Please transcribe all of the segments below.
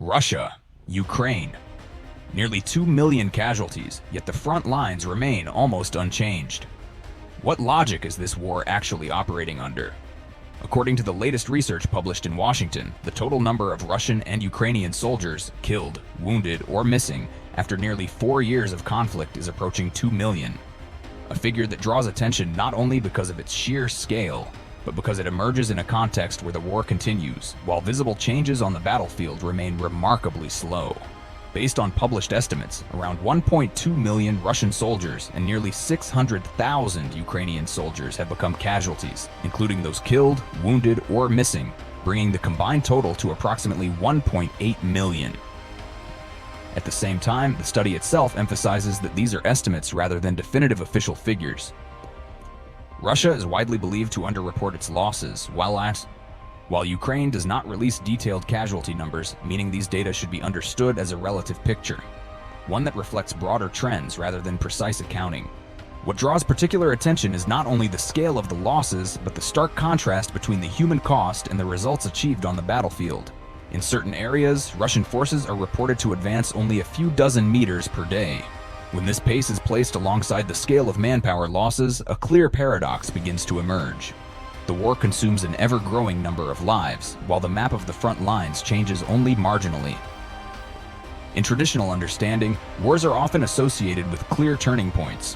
Russia, Ukraine. Nearly 2 million casualties, yet the front lines remain almost unchanged. What logic is this war actually operating under? According to the latest research published in Washington, the total number of Russian and Ukrainian soldiers killed, wounded, or missing after nearly 4 years of conflict is approaching 2 million. A figure that draws attention not only because of its sheer scale, but because it emerges in a context where the war continues, while visible changes on the battlefield remain remarkably slow. Based on published estimates, around 1.2 million Russian soldiers and nearly 600,000 Ukrainian soldiers have become casualties, including those killed, wounded, or missing, bringing the combined total to approximately 1.8 million. At the same time, the study itself emphasizes that these are estimates rather than definitive official figures. Russia is widely believed to underreport its losses, while Ukraine does not release detailed casualty numbers, meaning these data should be understood as a relative picture, one that reflects broader trends rather than precise accounting. What draws particular attention is not only the scale of the losses, but the stark contrast between the human cost and the results achieved on the battlefield. In certain areas, Russian forces are reported to advance only a few dozen meters per day. When this pace is placed alongside the scale of manpower losses, a clear paradox begins to emerge. The war consumes an ever-growing number of lives, while the map of the front lines changes only marginally. In traditional understanding, wars are often associated with clear turning points.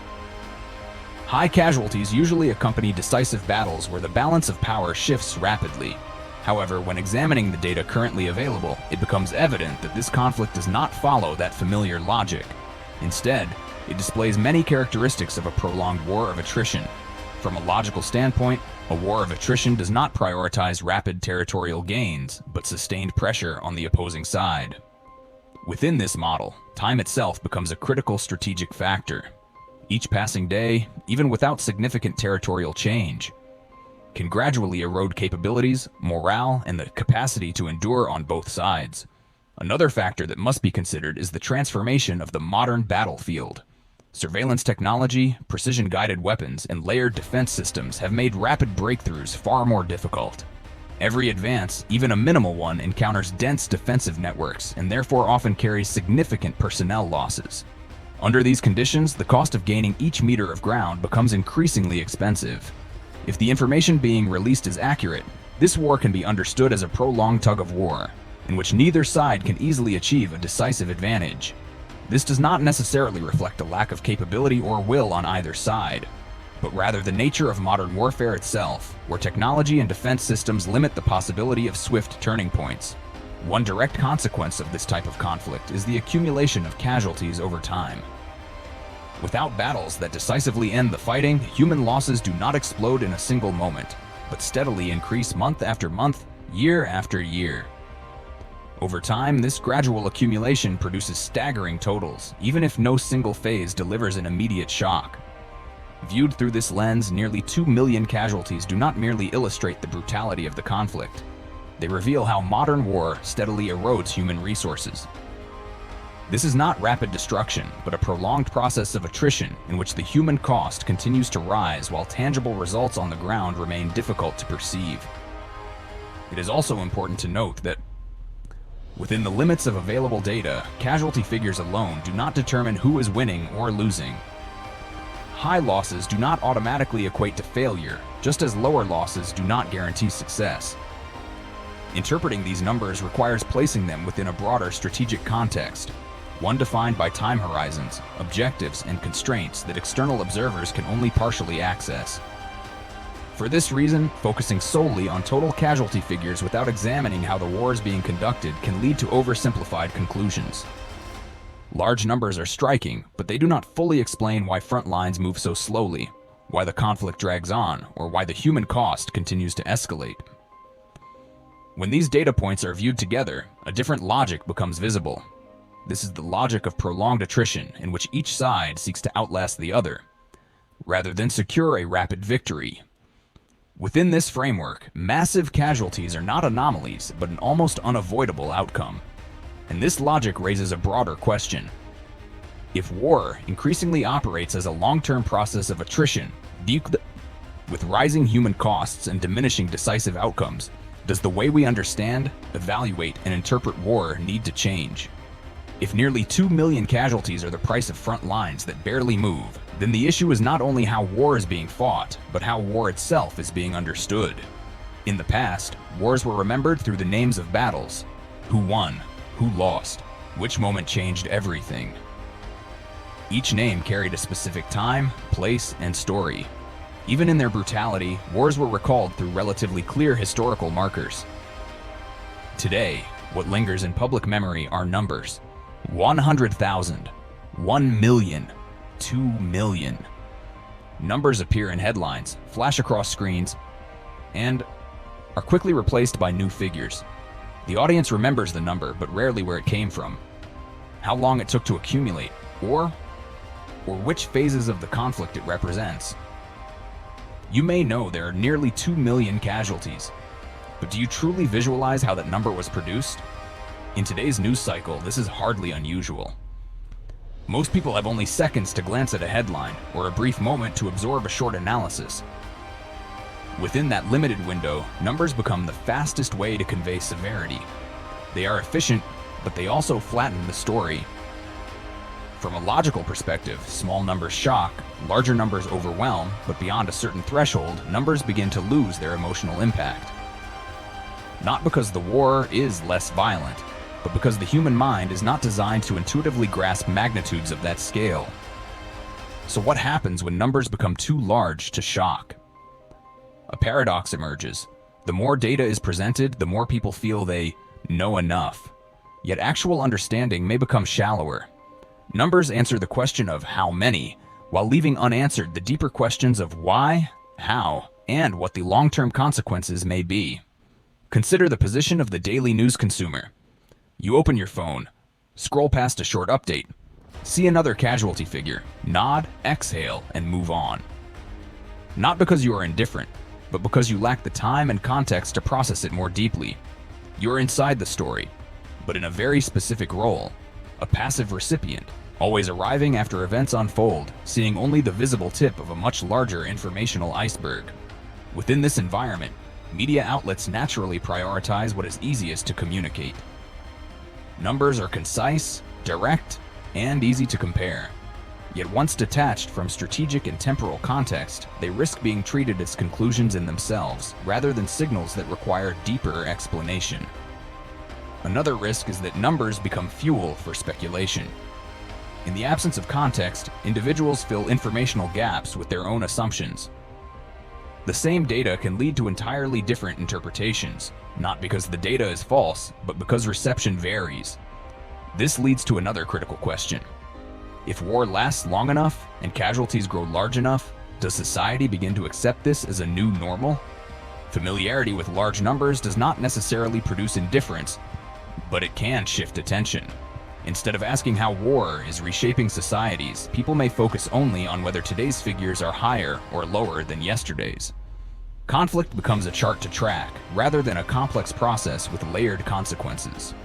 High casualties usually accompany decisive battles where the balance of power shifts rapidly. However, when examining the data currently available, it becomes evident that this conflict does not follow that familiar logic. Instead, it displays many characteristics of a prolonged war of attrition. From a logical standpoint, a war of attrition does not prioritize rapid territorial gains, but sustained pressure on the opposing side. Within this model, time itself becomes a critical strategic factor. Each passing day, even without significant territorial change, can gradually erode capabilities, morale, and the capacity to endure on both sides. Another factor that must be considered is the transformation of the modern battlefield. Surveillance technology, precision-guided weapons, and layered defense systems have made rapid breakthroughs far more difficult. Every advance, even a minimal one, encounters dense defensive networks and therefore often carries significant personnel losses. Under these conditions, the cost of gaining each meter of ground becomes increasingly expensive. If the information being released is accurate, this war can be understood as a prolonged tug-of-war, in which neither side can easily achieve a decisive advantage. This does not necessarily reflect a lack of capability or will on either side, but rather the nature of modern warfare itself, where technology and defense systems limit the possibility of swift turning points. One direct consequence of this type of conflict is the accumulation of casualties over time. Without battles that decisively end the fighting, human losses do not explode in a single moment, but steadily increase month after month, year after year. Over time, this gradual accumulation produces staggering totals, even if no single phase delivers an immediate shock. Viewed through this lens, nearly 2 million casualties do not merely illustrate the brutality of the conflict. They reveal how modern war steadily erodes human resources. This is not rapid destruction, but a prolonged process of attrition in which the human cost continues to rise while tangible results on the ground remain difficult to perceive. It is also important to note that within the limits of available data, casualty figures alone do not determine who is winning or losing. High losses do not automatically equate to failure, just as lower losses do not guarantee success. Interpreting these numbers requires placing them within a broader strategic context, one defined by time horizons, objectives, and constraints that external observers can only partially access. For this reason, focusing solely on total casualty figures without examining how the war is being conducted can lead to oversimplified conclusions. Large numbers are striking, but they do not fully explain why front lines move so slowly, why the conflict drags on, or why the human cost continues to escalate. When these data points are viewed together, a different logic becomes visible. This is the logic of prolonged attrition, in which each side seeks to outlast the other, rather than secure a rapid victory. Within this framework, massive casualties are not anomalies, but an almost unavoidable outcome. And this logic raises a broader question. If war increasingly operates as a long-term process of attrition, with rising human costs and diminishing decisive outcomes, Does the way we understand, evaluate, and interpret war need to change? If nearly 2 million casualties are the price of front lines that barely move, then the issue is not only how war is being fought, but how war itself is being understood. In the past, wars were remembered through the names of battles. Who won? Who lost? Which moment changed everything? Each name carried a specific time, place, and story. Even in their brutality, wars were recalled through relatively clear historical markers. Today, what lingers in public memory are numbers. 100,000, 1 million, 2 million. Numbers appear in headlines, flash across screens, and are quickly replaced by new figures. The audience remembers the number, but rarely where it came from, how long it took to accumulate, or which phases of the conflict it represents. You may know there are nearly 2 million casualties, but do you truly visualize how that number was produced? In today's news cycle, this is hardly unusual. Most people have only seconds to glance at a headline or a brief moment to absorb a short analysis. Within that limited window, numbers become the fastest way to convey severity. They are efficient, but they also flatten the story. From a logical perspective, small numbers shock, larger numbers overwhelm, but beyond a certain threshold, numbers begin to lose their emotional impact. Not because the war is less violent, but because the human mind is not designed to intuitively grasp magnitudes of that scale. So what happens when numbers become too large to shock? A paradox emerges. The more data is presented, the more people feel they know enough. Yet actual understanding may become shallower. Numbers answer the question of how many, while leaving unanswered the deeper questions of why, how, and what the long-term consequences may be. Consider the position of the daily news consumer. You open your phone, scroll past a short update, see another casualty figure, nod, exhale, and move on. Not because you are indifferent, but because you lack the time and context to process it more deeply. You're inside the story, but in a very specific role, a passive recipient, always arriving after events unfold, seeing only the visible tip of a much larger informational iceberg. Within this environment, media outlets naturally prioritize what is easiest to communicate. Numbers are concise, direct, and easy to compare. Yet once detached from strategic and temporal context, they risk being treated as conclusions in themselves, rather than signals that require deeper explanation. Another risk is that numbers become fuel for speculation. In the absence of context, individuals fill informational gaps with their own assumptions. The same data can lead to entirely different interpretations, not because the data is false, but because reception varies. This leads to another critical question. If war lasts long enough and casualties grow large enough, does society begin to accept this as a new normal? Familiarity with large numbers does not necessarily produce indifference, but it can shift attention. Instead of asking how war is reshaping societies, people may focus only on whether today's figures are higher or lower than yesterday's. Conflict becomes a chart to track, rather than a complex process with layered consequences.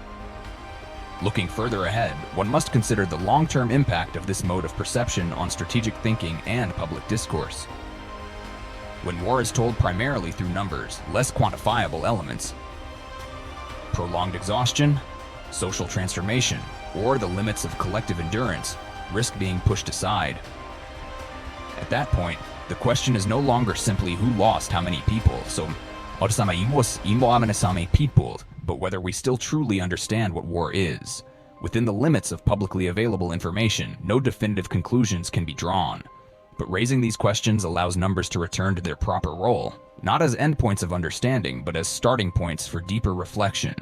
Looking further ahead, one must consider the long-term impact of this mode of perception on strategic thinking and public discourse. When war is told primarily through numbers, less quantifiable elements, prolonged exhaustion, social transformation, or the limits of collective endurance risk being pushed aside. At that point, the question is no longer simply who lost how many people, but whether we still truly understand what war is. Within the limits of publicly available information, no definitive conclusions can be drawn. But raising these questions allows numbers to return to their proper role, not as endpoints of understanding, but as starting points for deeper reflection.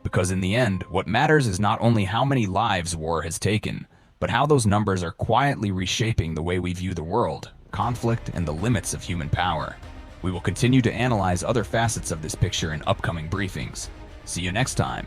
Because in the end, what matters is not only how many lives war has taken, but how those numbers are quietly reshaping the way we view the world, conflict, and the limits of human power. We will continue to analyze other facets of this picture in upcoming briefings. See you next time.